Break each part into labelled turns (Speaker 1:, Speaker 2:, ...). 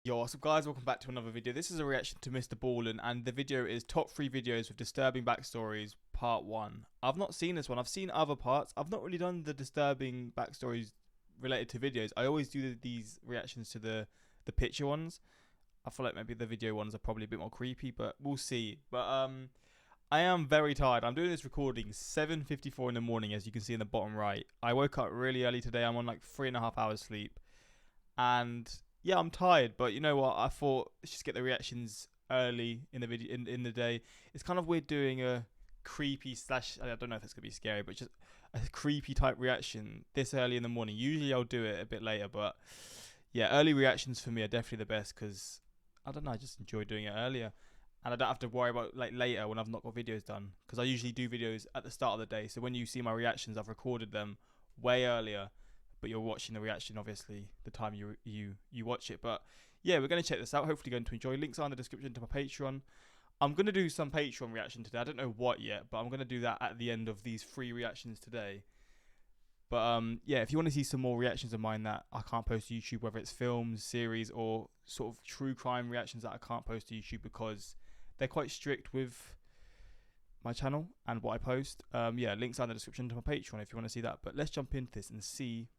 Speaker 1: Yo, what's up guys, welcome back to another video. This is a reaction to MrBallen and the video is top 3 videos with disturbing backstories part 1. I've not seen this one, I've seen other parts. I've not really done the disturbing backstories related to videos. I always do these reactions to the picture ones. I feel like maybe the video ones are probably a bit more creepy, but we'll see. But I am very tired. I'm doing this recording 7:54 in the morning, as you can see in the bottom right. I woke up really early today. I'm on like 3.5 hours sleep. And yeah, I'm tired, but you know what? I thought let's just get the reactions early in the video in the day. It's kind of weird doing a creepy slash, I don't know if it's gonna be scary, but just a creepy type reaction this early in the morning. Usually I'll do it a bit later, but yeah, early reactions for me are definitely the best because I don't know, I just enjoy doing it earlier, and I don't have to worry about like later when I've not got videos done, because I usually do videos at the start of the day. So when you see my reactions, I've recorded them way earlier, but you're watching the reaction obviously the time you watch it. But yeah, we're going to check this out. Hopefully going to enjoy. Links are in the description to my Patreon. I'm going to do some Patreon reaction today. I don't know what yet, but I'm going to do that at the end of these 3 reactions today. But yeah, if you want to see some more reactions of mine that I can't post to YouTube, whether it's films, series, or sort of true crime reactions that I can't post to YouTube because they're quite strict with my channel and what I post, yeah, links are in the description to my Patreon if you want to see that. But let's jump into this and see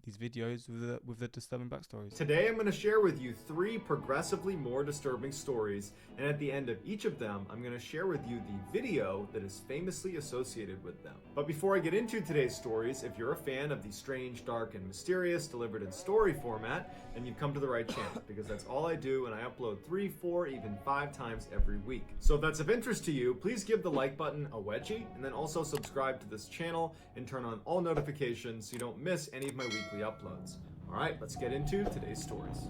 Speaker 1: these videos with the disturbing backstories.
Speaker 2: Today I'm going to share with you 3 progressively more disturbing stories, and at the end of each of them I'm going to share with you the video that is famously associated with them. But before I get into today's stories, if you're a fan of the strange, dark, and mysterious delivered in story format, then you've come to the right channel, because that's all I do, and I upload 3, 4, even 5 times every week. So if that's of interest to you, please give the like button a wedgie, and then also subscribe to this channel and turn on all notifications so you don't miss any of my weekly uploads. Alright, let's get into today's stories.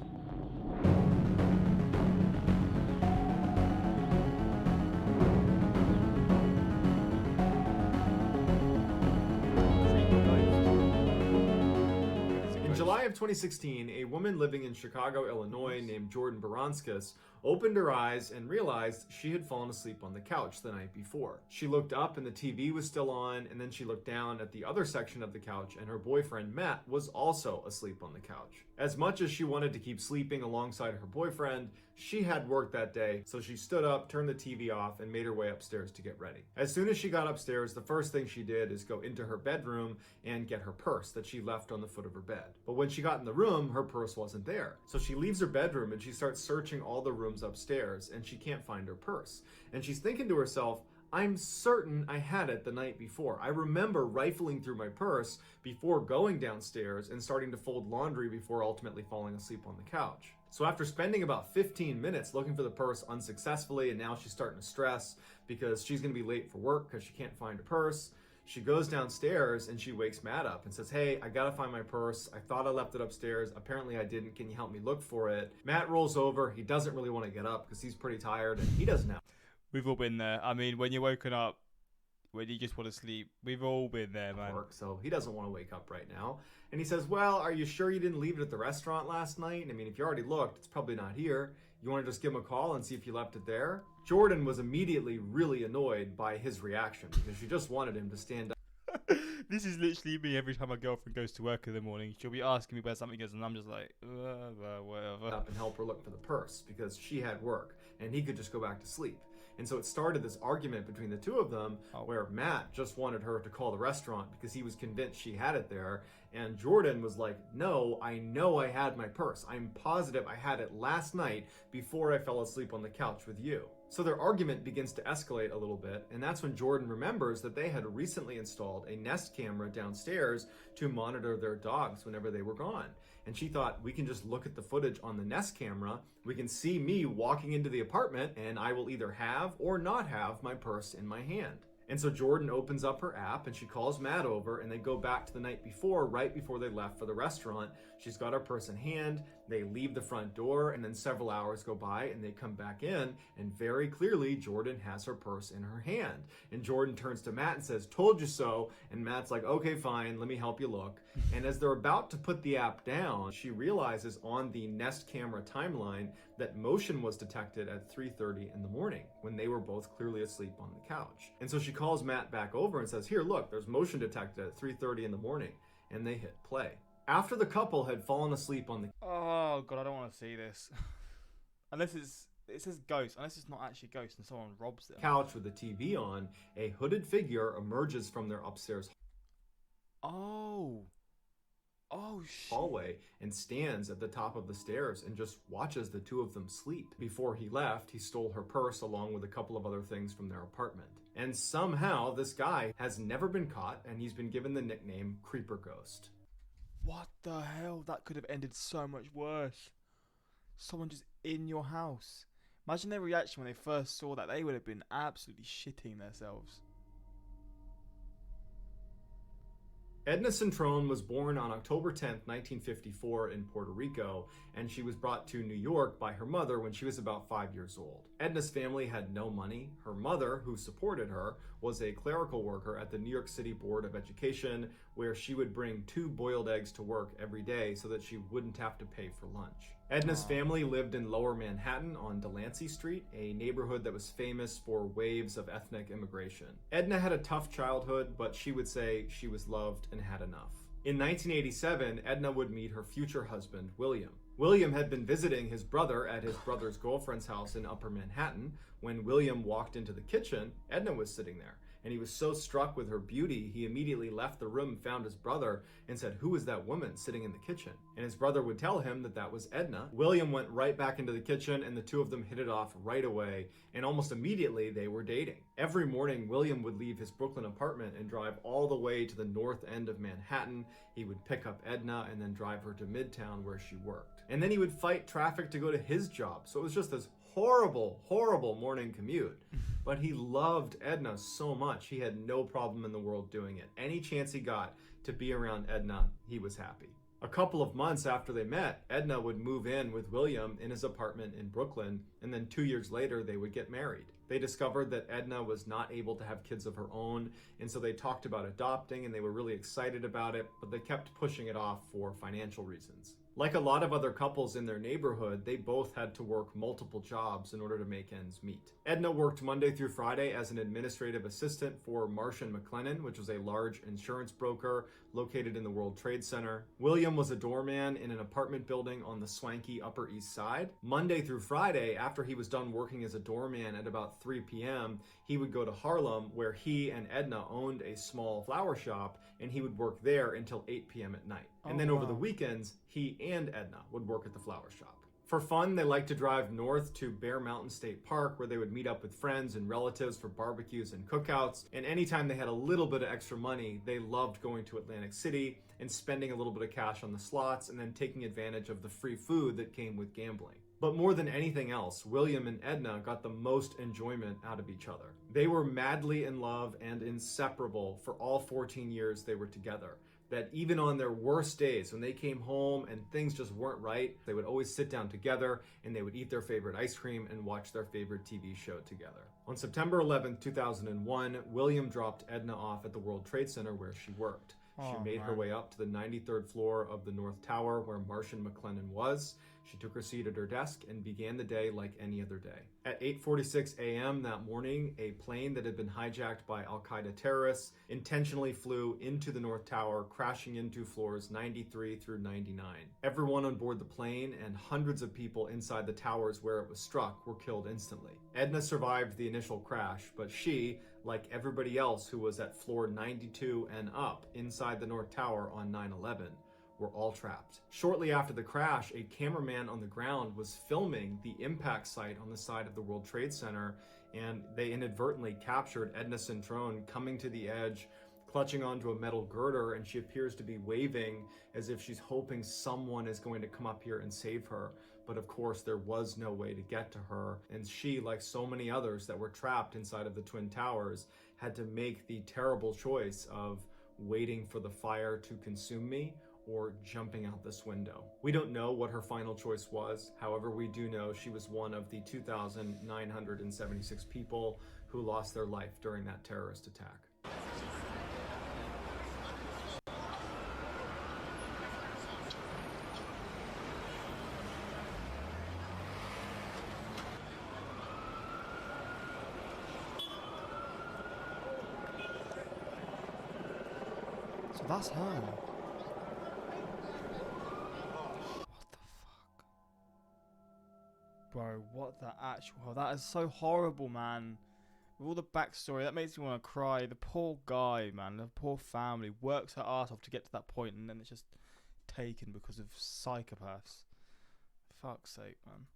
Speaker 2: In July of 2016, a woman living in Chicago, Illinois named Jordan Baranskis opened her eyes and realized she had fallen asleep on the couch the night before. She looked up and the TV was still on, and then she looked down at the other section of the couch and her boyfriend Matt was also asleep on the couch. As much as she wanted to keep sleeping alongside her boyfriend, she had work that day, so she stood up, turned the TV off, and made her way upstairs to get ready. As soon as she got upstairs, the first thing she did is go into her bedroom and get her purse that she left on the foot of her bed. But when she got in the room, her purse wasn't there. So she leaves her bedroom and she starts searching all the rooms upstairs, and she can't find her purse. And she's thinking to herself, I'm certain I had it the night before. I remember rifling through my purse before going downstairs and starting to fold laundry before ultimately falling asleep on the couch. So after spending about 15 minutes looking for the purse unsuccessfully, and now she's starting to stress because she's going to be late for work because she can't find her purse, she goes downstairs and she wakes Matt up and says, hey, I gotta find my purse. I thought I left it upstairs. Apparently I didn't. Can you help me look for it? Matt rolls over. He doesn't really want to get up because he's pretty tired and he doesn't have.
Speaker 1: We've all been there. I mean, when you're woken up, when you just want to sleep, we've all been there, man.
Speaker 2: Work, so he doesn't want to wake up right now. And he says, well, are you sure you didn't leave it at the restaurant last night? I mean, if you already looked, it's probably not here. You want to just give him a call and see if you left it there? Jordan was immediately really annoyed by his reaction because she just wanted him to stand up.
Speaker 1: This is literally me every time my girlfriend goes to work in the morning. She'll be asking me where something is, and I'm just like, whatever.
Speaker 2: Up and help her look for the purse because she had work and he could just go back to sleep. And so it started this argument between the two of them where Matt just wanted her to call the restaurant because he was convinced she had it there. And Jordan was like, no, I know I had my purse. I'm positive I had it last night before I fell asleep on the couch with you. So their argument begins to escalate a little bit, and that's when Jordan remembers that they had recently installed a Nest camera downstairs to monitor their dogs whenever they were gone. And she thought, we can just look at the footage on the Nest camera, we can see me walking into the apartment, and I will either have or not have my purse in my hand. And so Jordan opens up her app and she calls Matt over, and they go back to the night before, right before they left for the restaurant. She's got her purse in hand, they leave the front door, and then several hours go by and they come back in, and very clearly Jordan has her purse in her hand. And Jordan turns to Matt and says, told you so. And Matt's like, okay, fine, let me help you look. And as they're about to put the app down, she realizes on the Nest camera timeline that motion was detected at 3:30 in the morning when they were both clearly asleep on the couch. And so she calls Matt back over and says, here, look, there's motion detected at 3:30 in the morning. And they hit play. After the couple had fallen asleep on the
Speaker 1: Oh god, I don't want to see this. Unless it says ghost. Unless it's not actually ghost and someone robs them.
Speaker 2: couch with the TV on, a hooded figure emerges from their upstairs
Speaker 1: Oh. Oh shit.
Speaker 2: hallway and stands at the top of the stairs and just watches the two of them sleep. Before he left, he stole her purse along with a couple of other things from their apartment. And somehow this guy has never been caught, and he's been given the nickname Creeper Ghost.
Speaker 1: What the hell? That could have ended so much worse. Someone just in your house. Imagine their reaction when they first saw that. They would have been absolutely shitting themselves.
Speaker 2: Edna Centrone was born on October 10th, 1954 in Puerto Rico, and she was brought to New York by her mother when she was about 5 years old. Edna's family had no money. Her mother, who supported her, was a clerical worker at the New York City Board of Education, where she would bring 2 boiled eggs to work every day so that she wouldn't have to pay for lunch. Edna's family lived in Lower Manhattan on Delancey Street, a neighborhood that was famous for waves of ethnic immigration. Edna had a tough childhood, but she would say she was loved and had enough. In 1987, Edna would meet her future husband, William. William had been visiting his brother at his brother's girlfriend's house in Upper Manhattan. When William walked into the kitchen, Edna was sitting there. And he was so struck with her beauty, he immediately left the room, found his brother, and said, "Who is that woman sitting in the kitchen?" And his brother would tell him that that was Edna. William went right back into the kitchen, and the two of them hit it off right away, and almost immediately they were dating. Every morning, William would leave his Brooklyn apartment and drive all the way to the north end of Manhattan. He would pick up Edna and then drive her to Midtown where she worked. And then he would fight traffic to go to his job. So it was just this horrible, horrible morning commute. But he loved Edna so much, he had no problem in the world doing it. Any chance he got to be around Edna, he was happy. A couple of months after they met, Edna would move in with William in his apartment in Brooklyn, and then 2 years later, they would get married. They discovered that Edna was not able to have kids of her own, and so they talked about adopting, and they were really excited about it, but they kept pushing it off for financial reasons. Like a lot of other couples in their neighborhood, they both had to work multiple jobs in order to make ends meet. Edna worked Monday through Friday as an administrative assistant for Marsh & McLennan, which was a large insurance broker located in the World Trade Center. William was a doorman in an apartment building on the swanky Upper East Side. Monday through Friday, after he was done working as a doorman at about 3 p.m., he would go to Harlem, where he and Edna owned a small flower shop, and he would work there until 8 p.m. at night. And then over the weekends, he and Edna would work at the flower shop. For fun, they liked to drive north to Bear Mountain State Park, where they would meet up with friends and relatives for barbecues and cookouts. And anytime they had a little bit of extra money, they loved going to Atlantic City and spending a little bit of cash on the slots and then taking advantage of the free food that came with gambling. But more than anything else, William and Edna got the most enjoyment out of each other. They were madly in love and inseparable for all 14 years they were together. That even on their worst days, when they came home and things just weren't right, they would always sit down together and they would eat their favorite ice cream and watch their favorite TV show together. On September 11th, 2001, William dropped Edna off at the World Trade Center where she worked. She made her way up to the 93rd floor of the North Tower where Marsh & McLennan was. She took her seat at her desk and began the day like any other day. At 8:46 a.m. that morning, a plane that had been hijacked by Al-Qaeda terrorists intentionally flew into the North Tower, crashing into floors 93 through 99. Everyone on board the plane and hundreds of people inside the towers where it was struck were killed instantly. Edna survived the initial crash, but she, like everybody else who was at floor 92 and up inside the North Tower on 9/11, were all trapped. Shortly after the crash, a cameraman on the ground was filming the impact site on the side of the World Trade Center, and they inadvertently captured Edna Centrone coming to the edge, clutching onto a metal girder, and she appears to be waving as if she's hoping someone is going to come up here and save her. But of course, there was no way to get to her, and she, like so many others that were trapped inside of the Twin Towers, had to make the terrible choice of waiting for the fire to consume me or jumping out this window. We don't know what her final choice was. However, we do know she was one of the 2,976 people who lost their life during that terrorist attack.
Speaker 1: So that's her. Bro, what the actual... Oh, that is so horrible, man. With all the backstory, that makes me want to cry. The poor guy, man, the poor family works her ass off to get to that point, and then it's just taken because of psychopaths. Fuck's sake, man.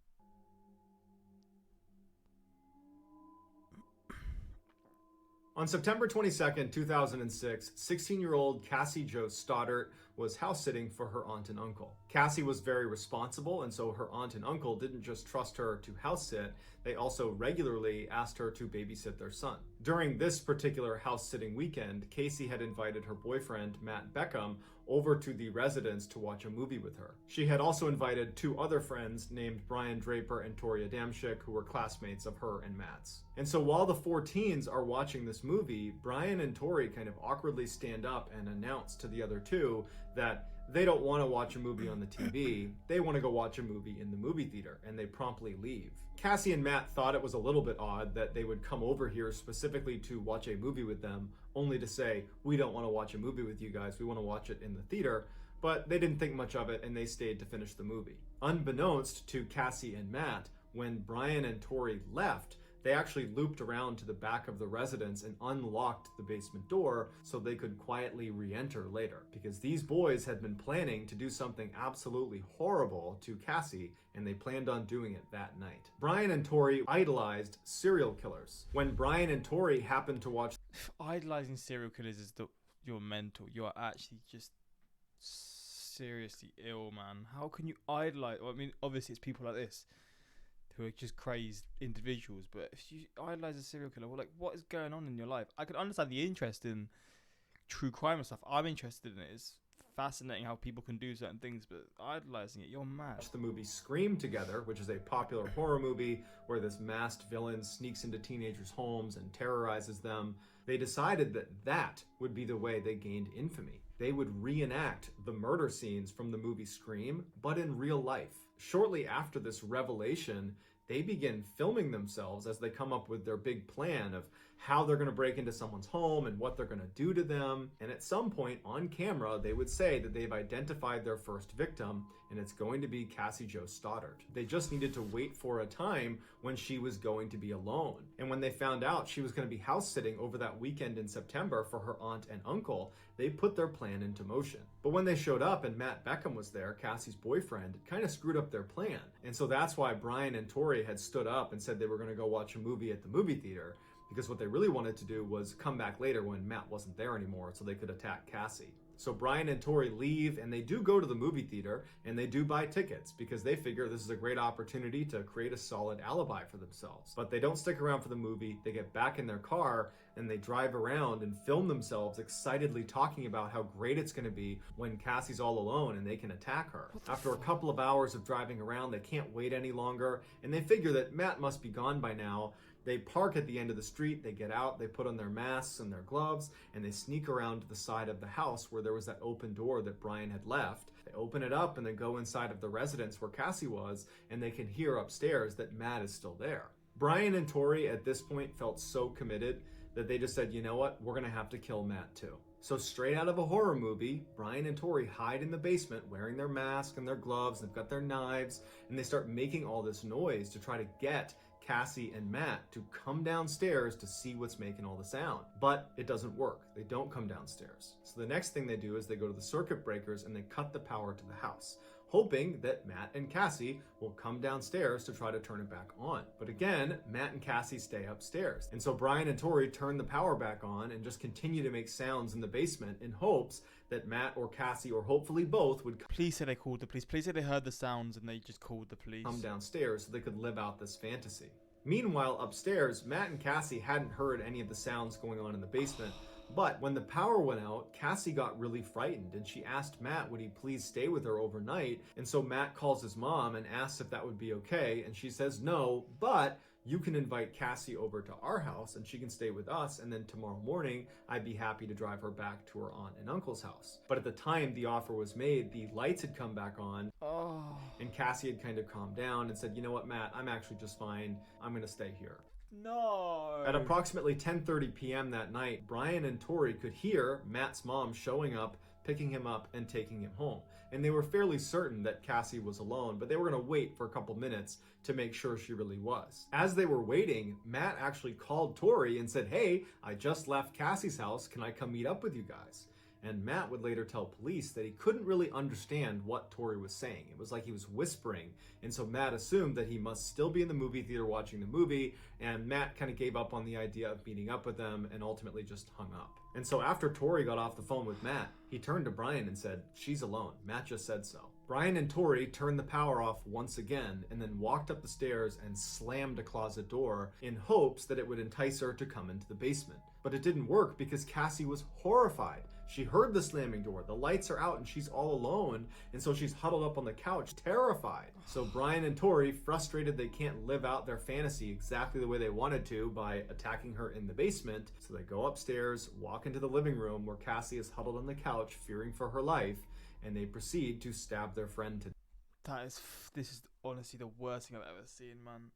Speaker 2: On September 22nd, 2006, 16-year-old Cassie Jo Stoddart was house-sitting for her aunt and uncle. Cassie was very responsible, and so her aunt and uncle didn't just trust her to house-sit, they also regularly asked her to babysit their son. During this particular house-sitting weekend, Casey had invited her boyfriend, Matt Beckham, over to the residence to watch a movie with her. She had also invited two other friends named Brian Draper and Tori Adamczyk, who were classmates of her and Matt's. And so while the four teens are watching this movie, Brian and Tori kind of awkwardly stand up and announce to the other two that they don't want to watch a movie on the TV, they want to go watch a movie in the movie theater, and they promptly leave. Cassie and Matt thought it was a little bit odd that they would come over here specifically to watch a movie with them, only to say, we don't want to watch a movie with you guys, we want to watch it in the theater, but they didn't think much of it and they stayed to finish the movie. Unbeknownst to Cassie and Matt, when Brian and Tori left, they actually looped around to the back of the residence and unlocked the basement door so they could quietly re-enter later. Because these boys had been planning to do something absolutely horrible to Cassie, and they planned on doing it that night. Brian and Tori idolized serial killers. When Brian and Tori happened to watch...
Speaker 1: Idolizing serial killers is you're mental. You're actually just seriously ill, man. How can you idolize... Well, I mean, obviously it's people like this who are just crazed individuals, but if you idolize a serial killer, well, like, what is going on in your life? I can understand the interest in true crime and stuff. I'm interested in it. It's fascinating how people can do certain things, but idolizing it, you're mad.
Speaker 2: The movie Scream together, which is a popular horror movie where this masked villain sneaks into teenagers' homes and terrorizes them. They decided that that would be the way they gained infamy. They would reenact the murder scenes from the movie Scream, but in real life. Shortly after this revelation, they begin filming themselves as they come up with their big plan of how they're going to break into someone's home and what they're going to do to them. And at some point on camera, they would say that they've identified their first victim, and it's going to be Cassie Jo Stoddart. They just needed to wait for a time when she was going to be alone. And when they found out she was going to be house sitting over that weekend in September for her aunt and uncle, they put their plan into motion. But when they showed up and Matt Beckham was there, Cassie's boyfriend, it kind of screwed up their plan. And so that's why Brian and Tori had stood up and said they were going to go watch a movie at the movie theater, because what they really wanted to do was come back later when Matt wasn't there anymore so they could attack Cassie. So Brian and Tori leave, and they do go to the movie theater, and they do buy tickets because they figure this is a great opportunity to create a solid alibi for themselves. But they don't stick around for the movie. They get back in their car, and they drive around and film themselves excitedly talking about how great it's going to be when Cassie's all alone and they can attack her. After a couple of hours of driving around, they can't wait any longer, and they figure that Matt must be gone by now. They park at the end of the street, they get out, they put on their masks and their gloves, and they sneak around to the side of the house where there was that open door that Brian had left. They open it up and then go inside of the residence where Cassie was, and they can hear upstairs that Matt is still there. Brian and Tori at this point felt so committed that they just said, you know what, we're gonna have to kill Matt too. So straight out of a horror movie, Brian and Tori hide in the basement wearing their mask and their gloves, they've got their knives, and they start making all this noise to try to get Cassie and Matt to come downstairs to see what's making all the sound. But it doesn't work. They don't come downstairs. So the next thing they do is they go to the circuit breakers and they cut the power to the house, hoping that Matt and Cassie will come downstairs to try to turn it back on. But again, Matt and Cassie stay upstairs. And so Brian and Tori turn the power back on and just continue to make sounds in the basement in hopes that Matt or Cassie, or hopefully both, would
Speaker 1: Please say they called the police. Please say they heard the sounds and they just called the police.
Speaker 2: come downstairs so they could live out this fantasy. Meanwhile, upstairs, Matt and Cassie hadn't heard any of the sounds going on in the basement, but when the power went out, Cassie got really frightened and she asked Matt would he please stay with her overnight, and so Matt calls his mom and asks if that would be okay, and she says no, but you can invite Cassie over to our house and she can stay with us, and then tomorrow morning I'd be happy to drive her back to her aunt and uncle's house. But at the time the offer was made, the lights had come back on, and Cassie had kind of calmed down and said, you know what, Matt, I'm actually just fine. I'm gonna stay here.
Speaker 1: No.
Speaker 2: At approximately 10:30 p.m. that night, Brian and Tori could hear Matt's mom showing up picking him up and taking him home. And they were fairly certain that Cassie was alone, but they were going to wait for a couple minutes to make sure she really was. As they were waiting, Matt actually called Tori and said, "Hey, I just left Cassie's house. Can I come meet up with you guys?" And Matt would later tell police that he couldn't really understand what Tori was saying. It was like he was whispering. And so Matt assumed that he must still be in the movie theater watching the movie. And Matt kind of gave up on the idea of meeting up with them and ultimately just hung up. And so after Tori got off the phone with Matt, he turned to Brian and said, "She's alone. Matt just said so." Brian and Tori turned the power off once again and then walked up the stairs and slammed a closet door in hopes that it would entice her to come into the basement. But it didn't work because Cassie was horrified. She heard the slamming door, the lights are out, and she's all alone, and so she's huddled up on the couch, terrified. So Brian and Tori, frustrated they can't live out their fantasy exactly the way they wanted to by attacking her in the basement, so they go upstairs, walk into the living room where Cassie is huddled on the couch, fearing for her life, and they proceed to stab their friend to death.
Speaker 1: This is honestly the worst thing I've ever seen, man.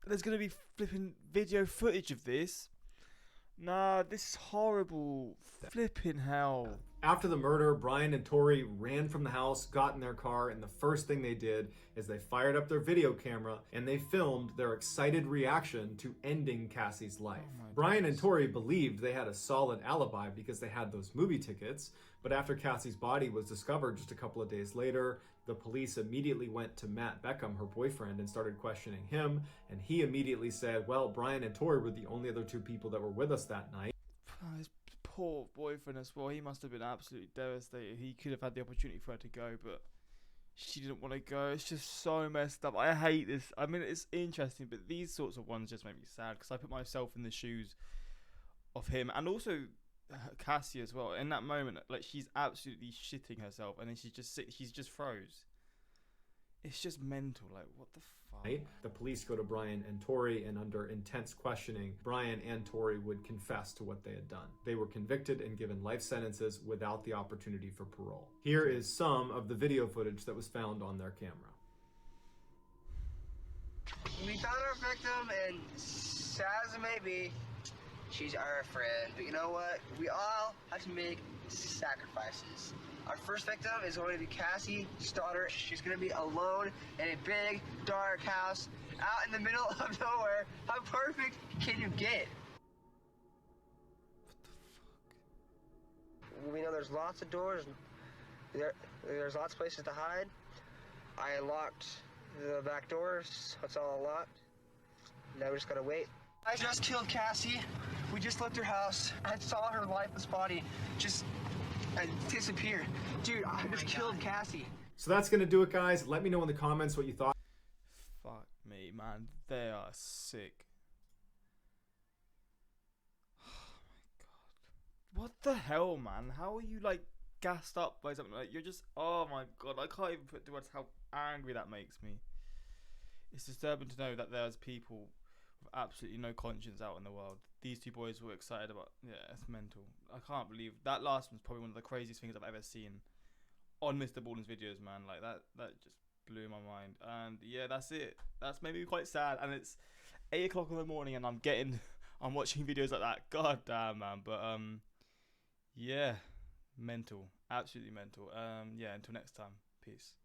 Speaker 1: There's gonna be flipping video footage of this. Nah, this is horrible. Flipping hell.
Speaker 2: After the murder, Brian and Tori ran from the house, got in their car, and the first thing they did is they fired up their video camera and they filmed their excited reaction to ending Cassie's life. Brian and Tori believed they had a solid alibi because they had those movie tickets, but after Cassie's body was discovered just a couple of days later, the police immediately went to Matt Beckham, her boyfriend, and started questioning him, and he immediately said, "Well, Brian and Tori were the only other two people that were with us that night."
Speaker 1: His poor boyfriend as well. He must have been absolutely devastated. He could have had the opportunity for her to go, but she didn't want to go. It's just so messed up. I hate this. I mean, it's interesting, but these sorts of ones just make me sad because I put myself in the shoes of him and also Cassie as well. In that moment, like, she's absolutely shitting herself, and then she's just froze. It's just mental. Like, what the fuck?
Speaker 2: The police go to Brian and Tori, and under intense questioning, Brian and Tori would confess to what they had done. They were convicted and given life sentences without the opportunity for parole. Here is some of the video footage that was found on their camera.
Speaker 3: We found our victim, and sad as it may be, she's our friend. But you know what? We all have to make sacrifices. Our first victim is going to be Cassie's daughter. She's going to be alone in a big, dark house out in the middle of nowhere. How perfect can you get?
Speaker 1: What the fuck?
Speaker 3: We know there's lots of doors. There's lots of places to hide. I locked the back doors, so it's all locked. Now we just gotta wait. I just killed Cassie. We just left her house. I saw her lifeless body just disappear. Dude, I just killed Cassie.
Speaker 2: So that's going to do it, guys. Let me know in the comments what you thought.
Speaker 1: Fuck me, man. They are sick. Oh my god. What the hell, man? How are you, like, gassed up by something? Like, you're just... Oh my god. I can't even put to words how angry that makes me. It's disturbing to know that there's people with absolutely no conscience out in the world. These two boys were excited about... Yeah, it's mental. I can't believe... That last one's probably one of the craziest things I've ever seen on MrBallen's videos, man. Like, that just blew my mind. And yeah, that's it. That's made me quite sad. And it's 8 o'clock in the morning and I'm watching videos like that. God damn, man. But yeah, mental. Absolutely mental. Yeah, until next time. Peace.